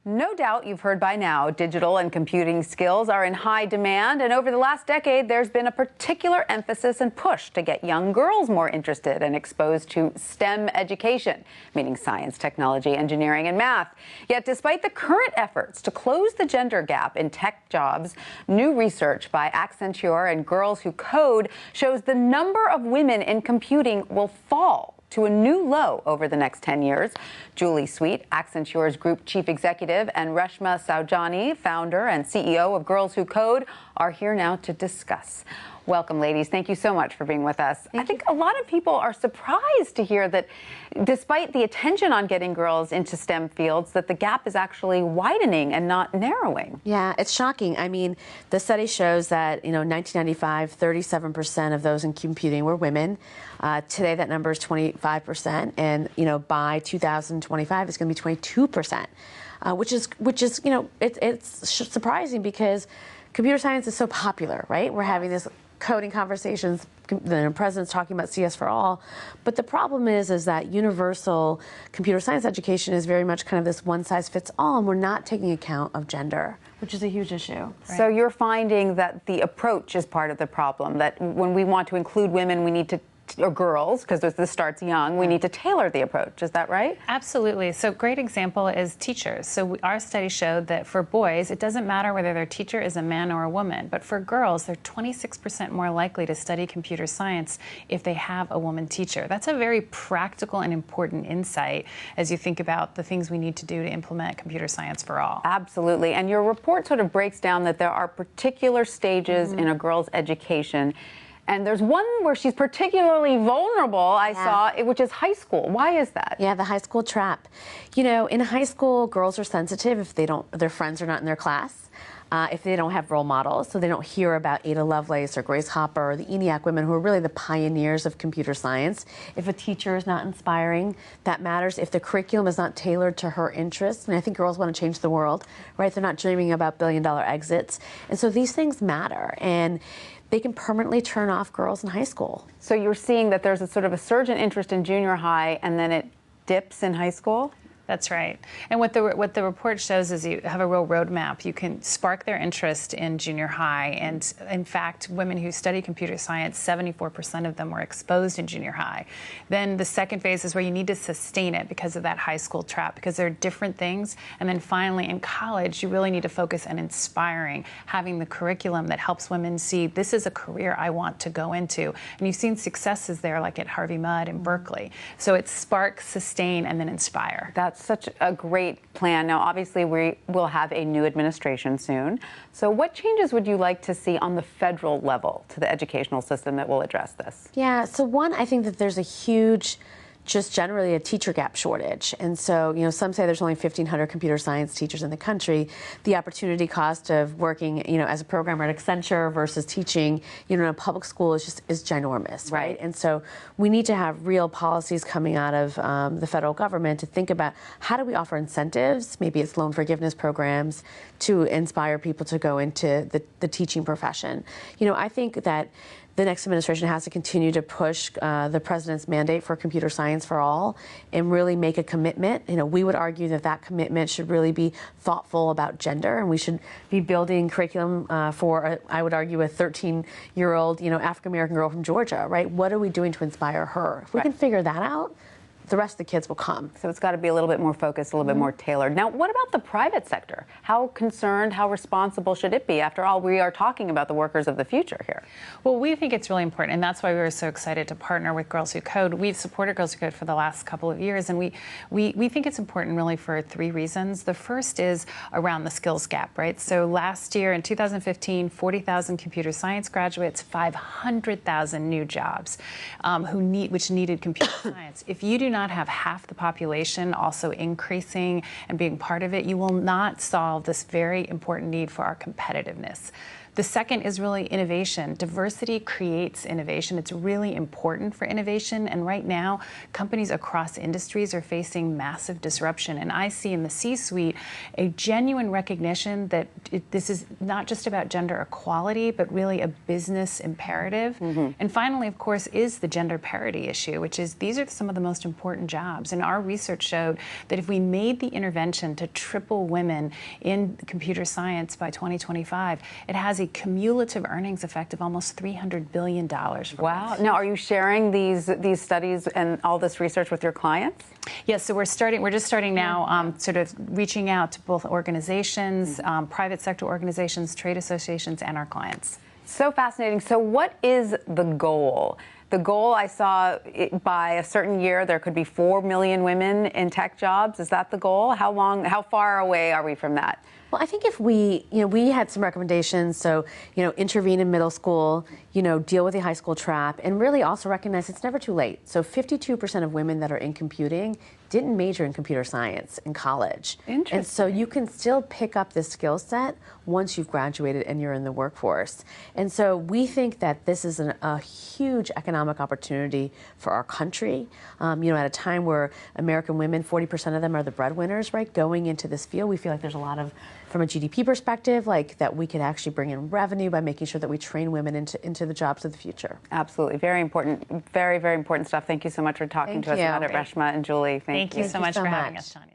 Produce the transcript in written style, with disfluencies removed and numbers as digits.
No doubt you've heard by now, digital and computing skills are in high demand, and over the last decade, there's been a particular emphasis and push to get young girls more interested and exposed to STEM education, meaning science, technology, engineering, and math. Yet, despite the current efforts to close the gender gap in tech jobs, new research by Accenture and Girls Who Code shows the number of women in computing will fall to a new low over the next 10 years. Julie Sweet, Accenture's Group Chief Executive, and Reshma Saujani, founder and CEO of Girls Who Code, are here now to discuss. Welcome, ladies. Thank you so much for being with us. I think a lot of people are surprised to hear that despite the attention on getting girls into STEM fields, that the gap is actually widening and not narrowing. Yeah, it's shocking. I mean, the study shows that, 1995, 37% of those in computing were women. Today, that number is 25%. And, by 2025, it's going to be 22%, which is, it's surprising because computer science is so popular, right? We're having this coding conversations, the president's talking about CS for all, but the problem is that universal computer science education is very much kind of this one-size-fits-all, and we're not taking account of gender, which is a huge issue. Right? So you're finding that the approach is part of the problem, that when we want to include women, we need to, or girls, because this starts young, we need to tailor the approach. Is that right? Absolutely. So great example is teachers. So our study showed that for boys, it doesn't matter whether their teacher is a man or a woman, but for girls, they're 26% more likely to study computer science if they have a woman teacher. That's a very practical and important insight as you think about the things we need to do to implement computer science for all. Absolutely. And your report sort of breaks down that there are particular stages in a girl's education. And there's one where she's particularly vulnerable, I saw, which is high school. Why is that? Yeah, the high school trap. In high school, girls are sensitive if their friends are not in their class. If they don't have role models, so they don't hear about Ada Lovelace or Grace Hopper or the ENIAC women who are really the pioneers of computer science. If a teacher is not inspiring, that matters. If the curriculum is not tailored to her interests, and I think girls want to change the world, right? They're not dreaming about billion-dollar exits. And so these things matter, and they can permanently turn off girls in high school. So you're seeing that there's a sort of a surge in interest in junior high, and then it dips in high school? That's right. And what the report shows is you have a real roadmap. You can spark their interest in junior high. And in fact, women who study computer science, 74% of them were exposed in junior high. Then the second phase is where you need to sustain it because of that high school trap, because there are different things. And then finally, in college, you really need to focus on inspiring, having the curriculum that helps women see this is a career I want to go into. And you've seen successes there, like at Harvey Mudd and Berkeley. So it's spark, sustain, and then inspire. That's such a great plan. Now, obviously, we will have a new administration soon. So what changes would you like to see on the federal level to the educational system that will address this? Yeah, so one, I think that there's a huge, just generally a teacher gap shortage. And so, some say there's only 1,500 computer science teachers in the country. The opportunity cost of working, as a programmer at Accenture versus teaching, in a public school is ginormous, right? And so we need to have real policies coming out of the federal government to think about how do we offer incentives, maybe it's loan forgiveness programs, to inspire people to go into the teaching profession. I think that the next administration has to continue to push the president's mandate for computer science for all and really make a commitment. We would argue that commitment should really be thoughtful about gender, and we should be building curriculum for, I would argue, a 13-year-old, African-American girl from Georgia, right? What are we doing to inspire her? If we can figure that out, the rest of the kids will come. So it's got to be a little bit more focused, a little bit more tailored. Now, what about the private sector? How concerned, how responsible should it be? After all, we are talking about the workers of the future here. Well, we think it's really important, and that's why we were so excited to partner with Girls Who Code. We've supported Girls Who Code for the last couple of years, and we think it's important really for three reasons. The first is around the skills gap, right? So last year, in 2015, 40,000 computer science graduates, 500,000 new jobs which needed computer science. If you do not have half the population also increasing and being part of it, you will not solve this very important need for our competitiveness. The second is really innovation. Diversity creates innovation. It's really important for innovation. And right now, companies across industries are facing massive disruption. And I see in the C-suite a genuine recognition that this is not just about gender equality, but really a business imperative. And finally, of course, is the gender parity issue, which is these are some of the most important jobs. And our research showed that if we made the intervention to triple women in computer science by 2025, it has a cumulative earnings effect of almost $300 billion. Wow. Now, are you sharing these studies and all this research with your clients? Yes, so we're just starting now, sort of reaching out to both organizations, private sector organizations, trade associations, and our clients. So fascinating. So what is the goal? The goal, I saw by a certain year there could be 4 million women in tech jobs. Is that the goal? How far away are we from that? Well, I think if we had some recommendations, so, intervene in middle school, deal with the high school trap, and really also recognize it's never too late. So 52% of women that are in computing didn't major in computer science in college. Interesting. And so you can still pick up this skill set once you've graduated and you're in the workforce. And so we think that this is a huge economic opportunity for our country. At a time where American women, 40% of them are the breadwinners, right? Going into this field, we feel like there's a lot of, from a GDP perspective, like that we could actually bring in revenue by making sure that we train women into the jobs of the future. Absolutely. Very important. Very, very important stuff. Thank you so much for talking to us about it, Reshma and Julie. Thank you so much for having us, Tanya.